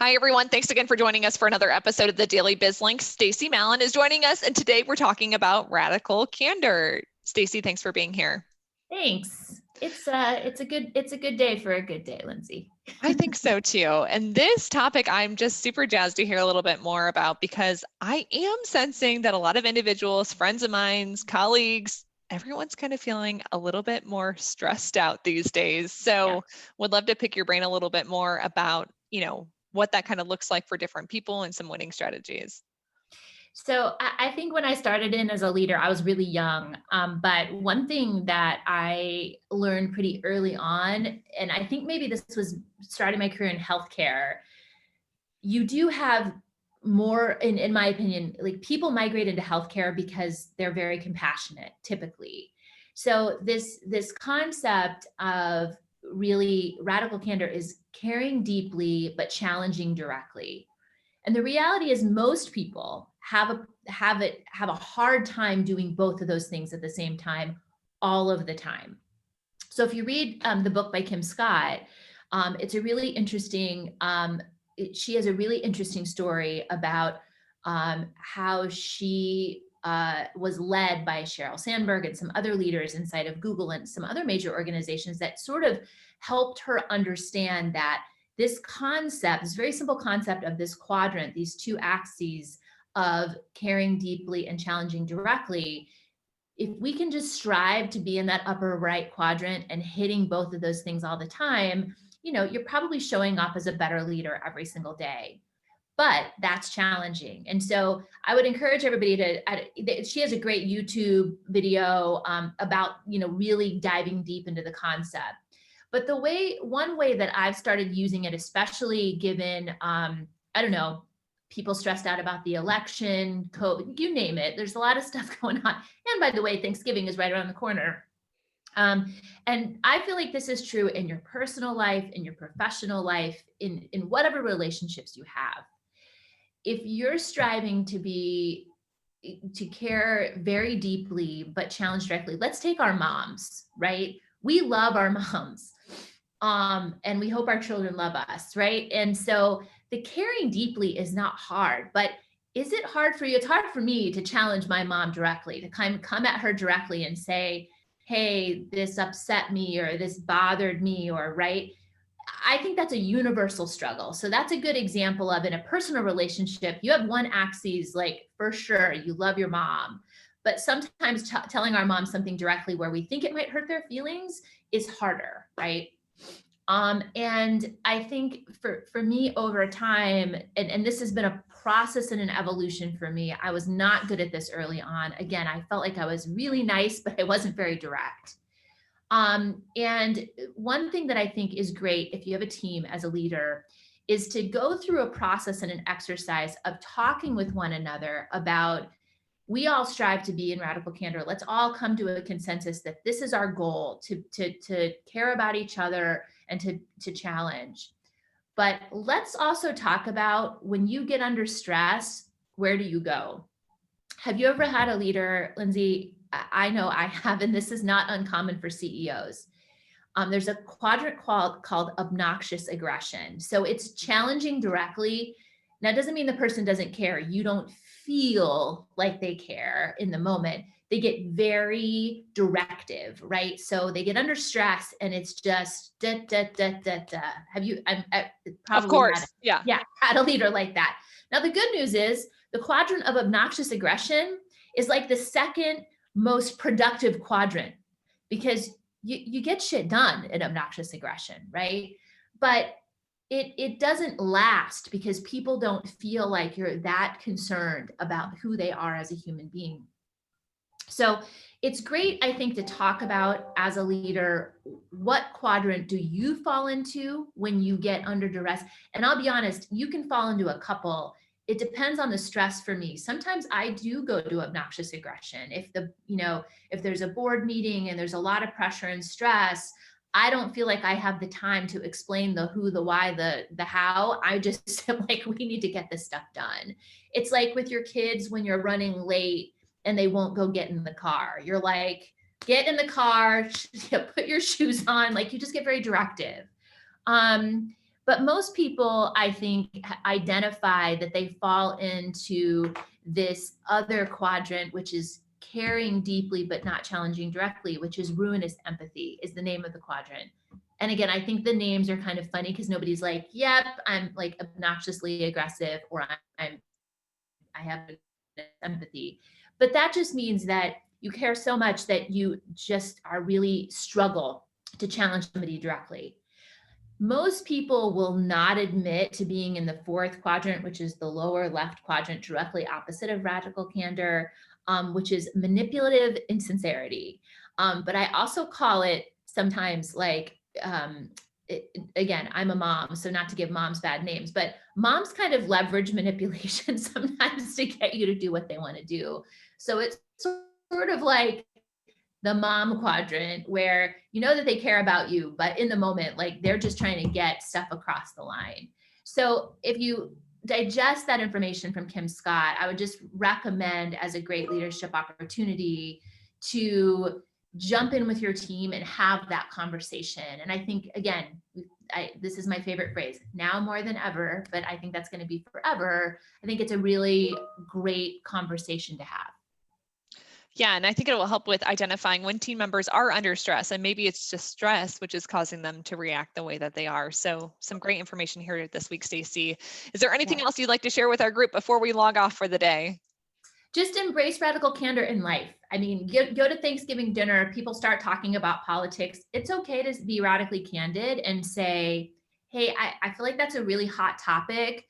Hi, everyone. Thanks again for joining us for another episode of the Daily BizLink. Stacie Mallen is joining us, and today we're talking about radical candor. Stacie, thanks for being here. Thanks. It's a good day for a good day, Lindsay. I think so too. And this topic I'm just super jazzed to hear a little bit more about because I am sensing that a lot of individuals, friends of mine, colleagues, everyone's kind of feeling a little bit more stressed out these days. So would love to pick your brain a little bit more about, what that kind of looks like for different people and some winning strategies. So I think when I started in as a leader, I was really young. But one thing that I learned pretty early on, and I think maybe this was starting my career in healthcare, you do have more, in my opinion, like people migrate into healthcare because they're very compassionate, typically. So this concept of really radical candor is caring deeply but challenging directly. And the reality is most people have a hard time doing both of those things at the same time, all of the time. So if you read the book by Kim Scott, it's a really interesting. She has a really interesting story about how she was led by Sheryl Sandberg and some other leaders inside of Google and some other major organizations that sort of helped her understand that this concept, this very simple concept of this quadrant, these two axes of caring deeply and challenging directly, if we can just strive to be in that upper right quadrant and hitting both of those things all the time, you're probably showing up as a better leader every single day. But that's challenging. And so I would encourage everybody she has a great YouTube video about, really diving deep into the concept. But one way that I've started using it, especially given, people stressed out about the election, COVID, you name it, there's a lot of stuff going on. And by the way, Thanksgiving is right around the corner. And I feel like this is true in your personal life, in your professional life, in whatever relationships you have. If you're striving to care very deeply, but challenge directly, let's take our moms, right? We love our moms. And we hope our children love us, right? And so the caring deeply is not hard, but is it hard for you? It's hard for me to challenge my mom directly, to kind of come at her directly and say, hey, this upset me, or this bothered me, or right? I think that's a universal struggle. So that's a good example of, in a personal relationship, you have one axis, like for sure, you love your mom, but sometimes telling our mom something directly where we think it might hurt their feelings is harder, right? And I think for me over time, and this has been a process and an evolution for me, I was not good at this early on. Again, I felt like I was really nice, but I wasn't very direct. And one thing that I think is great if you have a team as a leader is to go through a process and an exercise of talking with one another about, we all strive to be in radical candor. Let's all come to a consensus that this is our goal, to care about each other and to challenge. But let's also talk about, when you get under stress, where do you go? Have you ever had a leader, Lindsay? I know I have, and this is not uncommon for CEOs. There's a quadrant called Obnoxious Aggression. So it's challenging directly. Now, it doesn't mean the person doesn't care. You don't feel like they care in the moment. They get very directive, right? So they get under stress and it's just da, da, da, da, da. Have you, I probably of course, had a leader like that. Now, the good news is the quadrant of Obnoxious Aggression is like the second most productive quadrant, because you get shit done in Obnoxious Aggression, right? But it doesn't last because people don't feel like you're that concerned about who they are as a human being. So it's great, I think, to talk about as a leader, what quadrant do you fall into when you get under duress? And I'll be honest, you can fall into a couple. It depends on the stress for me. Sometimes I do go to Obnoxious Aggression. If there's a board meeting and there's a lot of pressure and stress, I don't feel like I have the time to explain the who, the why, the how. I just am like, we need to get this stuff done. It's like with your kids when you're running late and they won't go get in the car. You're like, get in the car, put your shoes on, like you just get very directive. But most people, I think, identify that they fall into this other quadrant, which is caring deeply but not challenging directly, which is ruinous empathy, is the name of the quadrant. And again, I think the names are kind of funny because nobody's like, yep, I'm like obnoxiously aggressive, or I have empathy. But that just means that you care so much that you just are really struggle to challenge somebody directly. Most people will not admit to being in the fourth quadrant, which is the lower left quadrant, directly opposite of radical candor, which is manipulative insincerity. But I also call it sometimes like, again, I'm a mom, so not to give moms bad names, but moms kind of leverage manipulation sometimes to get you to do what they want to do. So it's sort of like the mom quadrant, where you know that they care about you, but in the moment, like they're just trying to get stuff across the line. So if you digest that information from Kim Scott, I would just recommend as a great leadership opportunity to jump in with your team and have that conversation. And I think, again, this is my favorite phrase, now more than ever, but I think that's going to be forever. I think it's a really great conversation to have. Yeah, and I think it will help with identifying when team members are under stress, and maybe it's just stress which is causing them to react the way that they are. So some great information here this week, Stacie. Is there anything else you'd like to share with our group before we log off for the day? Just embrace radical candor in life. I mean, go to Thanksgiving dinner, people start talking about politics. It's okay to be radically candid and say, hey, I feel like that's a really hot topic.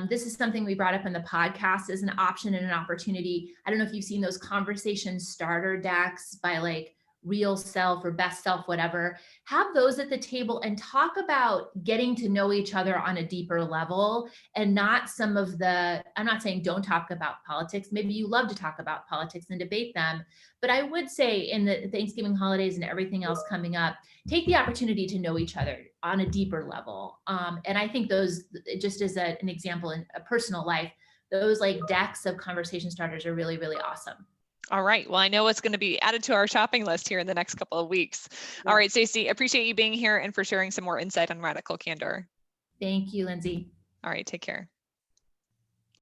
This is something we brought up in the podcast as an option and an opportunity. I don't know if you've seen those conversation starter decks by like Real Self or Best Self, whatever. Have those at the table and talk about getting to know each other on a deeper level, and not some of the, I'm not saying don't talk about politics. Maybe you love to talk about politics and debate them. But I would say in the Thanksgiving holidays and everything else coming up, take the opportunity to know each other on a deeper level. And I think those, just as an example in a personal life, those like decks of conversation starters are really, really awesome. All right. Well, I know it's going to be added to our shopping list here in the next couple of weeks. Yeah. All right, Stacie, appreciate you being here and for sharing some more insight on radical candor. Thank you, Lindsay. All right, take care.